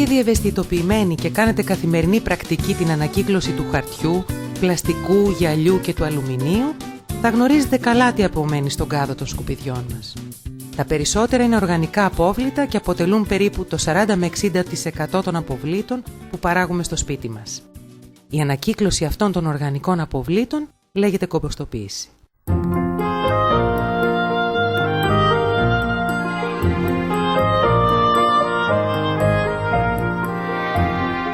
ήδη ευαισθητοποιημένοι και κάνετε καθημερινή πρακτική την ανακύκλωση του χαρτιού, πλαστικού, γυαλιού και του αλουμινίου, θα γνωρίζετε καλά τι απομένει στον κάδο των σκουπιδιών μας. Τα περισσότερα είναι οργανικά απόβλητα και αποτελούν περίπου το 40 με 60% των αποβλήτων που παράγουμε στο σπίτι μας. Η ανακύκλωση αυτών των οργανικών αποβλήτων λέγεται κομποστοποίηση.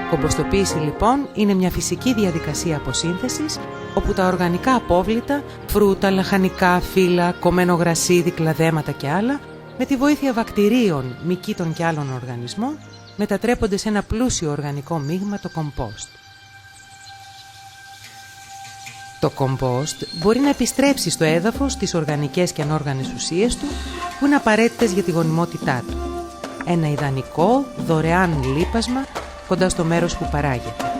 Κομποστοποίηση λοιπόν είναι μια φυσική διαδικασία αποσύνθεσης όπου τα οργανικά απόβλητα, φρούτα, λαχανικά, φύλλα, κομμένο γρασίδι, κλαδέματα και άλλα με τη βοήθεια βακτηρίων, μυκήτων και άλλων οργανισμών μετατρέπονται σε ένα πλούσιο οργανικό μείγμα, το κομπόστ. Το κομπόστ μπορεί να επιστρέψει στο έδαφος τις οργανικές και ανόργανες ουσίες του που είναι απαραίτητες για τη γονιμότητά του. Ένα ιδανικό, δωρεάν λίπασμα κοντά στο μέρος που παράγεται.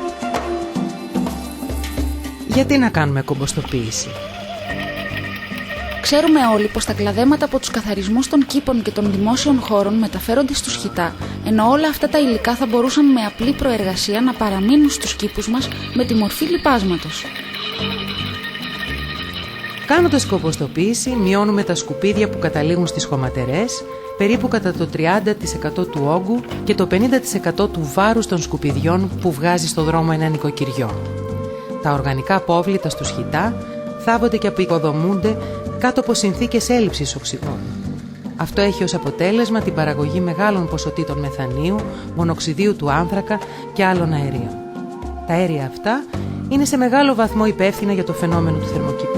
Γιατί να κάνουμε κομποστοποίηση? Ξέρουμε όλοι πως τα κλαδέματα από τους καθαρισμούς των κήπων και των δημόσιων χώρων μεταφέρονται στους χιτά, ενώ όλα αυτά τα υλικά θα μπορούσαν με απλή προεργασία να παραμείνουν στους κήπους μας με τη μορφή λιπάσματος. Κάνοντας κομποστοποίηση, μειώνουμε τα σκουπίδια που καταλήγουν στις χωματερές, περίπου κατά το 30% του όγκου και το 50% του βάρους των σκουπιδιών που βγάζει στο δρόμο ένα νοικοκυριό. Τα οργανικά απόβλητα στους χιτά θάβονται και αποικοδομούνται κάτω από συνθήκες έλλειψης οξυγόνου. Αυτό έχει ως αποτέλεσμα την παραγωγή μεγάλων ποσοτήτων μεθανίου, μονοξιδίου του άνθρακα και άλλων αερίων. Τα αέρια αυτά είναι σε μεγάλο βαθμό υπεύθυνα για το φαινόμενο του θερμοκηπίου.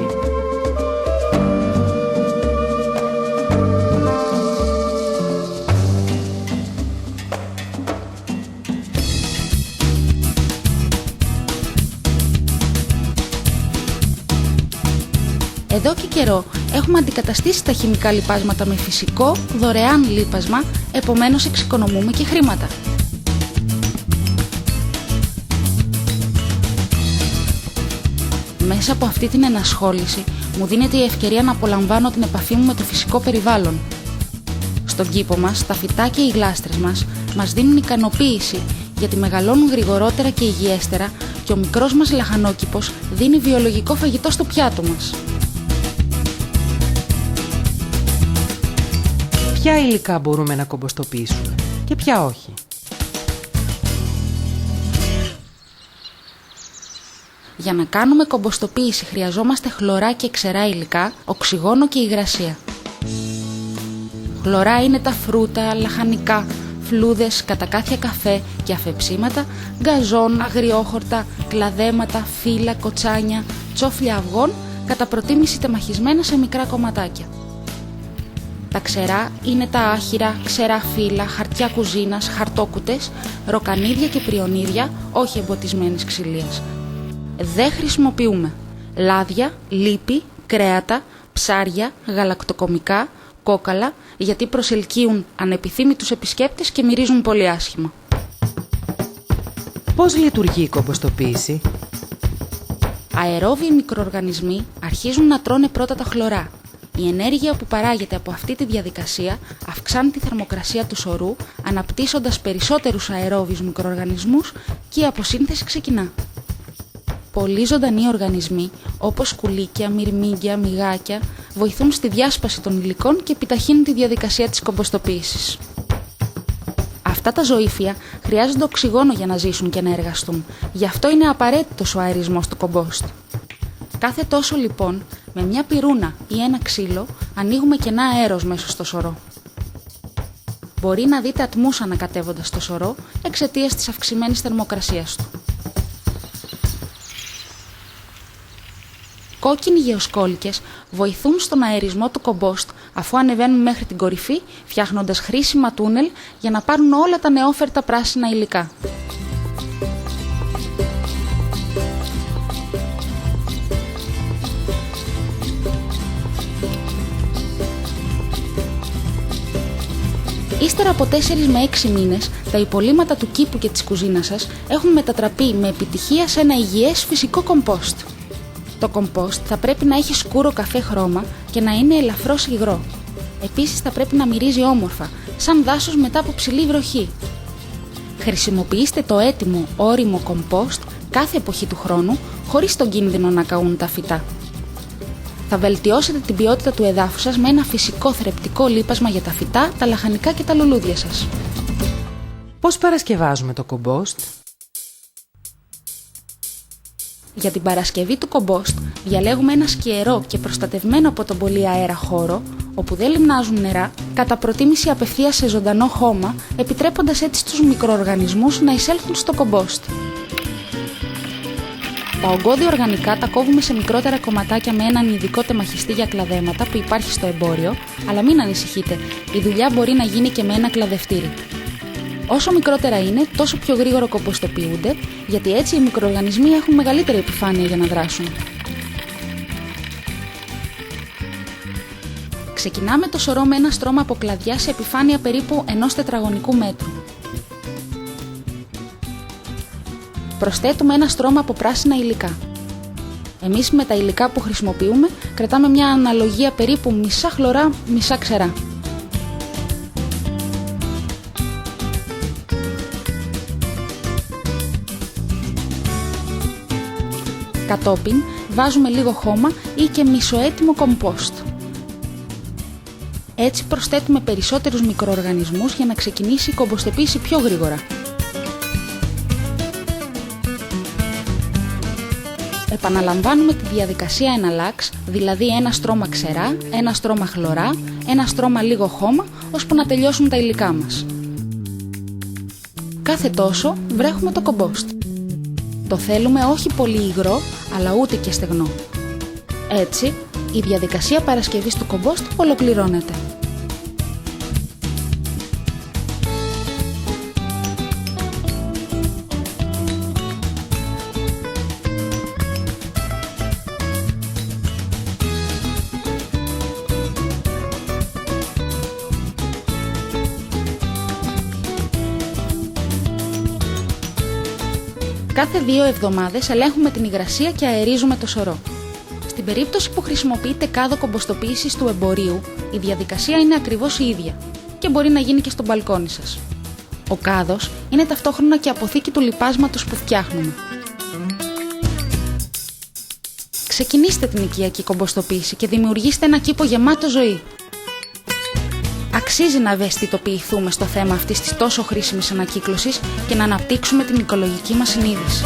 Εδώ και καιρό έχουμε αντικαταστήσει τα χημικά λιπάσματα με φυσικό, δωρεάν λίπασμα, επομένως εξοικονομούμε και χρήματα. Μέσα από αυτή την ενασχόληση μου δίνεται η ευκαιρία να απολαμβάνω την επαφή μου με το φυσικό περιβάλλον. Στον κήπο μας, τα φυτά και οι γλάστρες μας δίνουν ικανοποίηση γιατί μεγαλώνουν γρηγορότερα και υγιέστερα και ο μικρός μας λαχανόκηπος δίνει βιολογικό φαγητό στο πιάτο μας. Ποια υλικά μπορούμε να κομποστοποιήσουμε και ποια όχι? Για να κάνουμε κομποστοποίηση χρειαζόμαστε χλωρά και ξερά υλικά, οξυγόνο και υγρασία. Χλωρά είναι τα φρούτα, λαχανικά, φλούδες, κατακάθια καφέ και αφεψίματα, γκαζόν, αγριόχορτα, κλαδέματα, φύλλα, κοτσάνια, τσόφλια αυγών, κατά προτίμηση τεμαχισμένα σε μικρά κομματάκια. Τα ξερά είναι τα άχυρα, ξερά φύλλα, χαρτιά κουζίνας, χαρτόκουτες, ροκανίδια και πριονίδια, όχι εμποτισμένης ξυλίας. Δεν χρησιμοποιούμε λάδια, λίπη, κρέατα, ψάρια, γαλακτοκομικά, κόκαλα, γιατί προσελκύουν ανεπιθύμητους επισκέπτες και μυρίζουν πολύ άσχημα. Πώς λειτουργεί η κομποστοποίηση? Αερόβιοι μικροοργανισμοί αρχίζουν να τρώνε πρώτα τα χλωρά. Η ενέργεια που παράγεται από αυτή τη διαδικασία αυξάνει τη θερμοκρασία του σωρού, αναπτύσσοντας περισσότερους αερόβιους μικροοργανισμούς και η αποσύνθεση ξεκινά. Πολλοί ζωντανοί οργανισμοί, όπως σκουλίκια, μυρμήγκια, μυγάκια, βοηθούν στη διάσπαση των υλικών και επιταχύνουν τη διαδικασία της κομποστοποίησης. Αυτά τα ζωήφια χρειάζονται οξυγόνο για να ζήσουν και να εργαστούν, γι' αυτό είναι απαραίτητος ο αερισμός του κομπόστ. Κάθε τόσο λοιπόν, με μια πυρούνα ή ένα ξύλο, ανοίγουμε κενά αέρος μέσα στο σωρό. Μπορεί να δείτε ατμούς ανακατεύοντας στο σωρό εξαιτίας της αυξημένης θερμοκρασίας του. Κόκκινοι γεωσκόλικες βοηθούν στον αερισμό του κομπόστ αφού ανεβαίνουν μέχρι την κορυφή, φτιάχνοντας χρήσιμα τούνελ για να πάρουν όλα τα νεόφερτα πράσινα υλικά. Ύστερα από 4 με 6 μήνες, τα υπολείμματα του κήπου και της κουζίνας σας έχουν μετατραπεί με επιτυχία σε ένα υγιές φυσικό κομπόστ. Το κομπόστ θα πρέπει να έχει σκούρο καφέ χρώμα και να είναι ελαφρώς υγρό. Επίσης θα πρέπει να μυρίζει όμορφα, σαν δάσος μετά από ψηλή βροχή. Χρησιμοποιήστε το έτοιμο ώριμο κομπόστ κάθε εποχή του χρόνου, χωρίς τον κίνδυνο να καούν τα φυτά. Θα βελτιώσετε την ποιότητα του εδάφους σας με ένα φυσικό θρεπτικό λίπασμα για τα φυτά, τα λαχανικά και τα λουλούδια σας. Πώς παρασκευάζουμε το κομπόστ? Για την παρασκευή του κομπόστ διαλέγουμε ένα σκιερό και προστατευμένο από τον πολύ αέρα χώρο, όπου δεν λιμνάζουν νερά, κατά προτίμηση απευθείας σε ζωντανό χώμα, επιτρέποντας έτσι στους μικροοργανισμούς να εισέλθουν στο κομπόστ. Τα ογκώδη οργανικά τα κόβουμε σε μικρότερα κομματάκια με έναν ειδικό τεμαχιστή για κλαδέματα που υπάρχει στο εμπόριο, αλλά μην ανησυχείτε, η δουλειά μπορεί να γίνει και με ένα κλαδευτήρι. Όσο μικρότερα είναι, τόσο πιο γρήγορα κομποστοποιούνται, γιατί έτσι οι μικροοργανισμοί έχουν μεγαλύτερη επιφάνεια για να δράσουν. Ξεκινάμε το σωρό με ένα στρώμα από κλαδιά σε επιφάνεια περίπου 1 τετραγωνικού μέτρου. Προσθέτουμε ένα στρώμα από πράσινα υλικά. Εμείς με τα υλικά που χρησιμοποιούμε κρατάμε μια αναλογία περίπου μισά χλωρά, μισά ξερά. Κατόπιν βάζουμε λίγο χώμα ή και μισοέτοιμο κομπόστ. Έτσι προσθέτουμε περισσότερους μικροοργανισμούς για να ξεκινήσει η κομποστοποίηση πιο γρήγορα. Επαναλαμβάνουμε τη διαδικασία εναλλάξ, δηλαδή ένα στρώμα ξερά, ένα στρώμα χλωρά, ένα στρώμα λίγο χώμα, ώσπου να τελειώσουν τα υλικά μας. Κάθε τόσο βρέχουμε το κομπόστ. Το θέλουμε όχι πολύ υγρό, αλλά ούτε και στεγνό. Έτσι, η διαδικασία παρασκευής του κομπόστ ολοκληρώνεται. Κάθε 2 εβδομάδες ελέγχουμε την υγρασία και αερίζουμε το σωρό. Στην περίπτωση που χρησιμοποιείτε κάδο κομποστοποίησης του εμπορίου, η διαδικασία είναι ακριβώς η ίδια και μπορεί να γίνει και στο μπαλκόνι σας. Ο κάδος είναι ταυτόχρονα και αποθήκη του λιπάσματος που φτιάχνουμε. Ξεκινήστε την οικιακή κομποστοποίηση και δημιουργήστε ένα κήπο γεμάτο ζωή. Αξίζει να ευαισθητοποιηθούμε στο θέμα αυτής της τόσο χρήσιμης ανακύκλωσης και να αναπτύξουμε την οικολογική μας συνείδηση.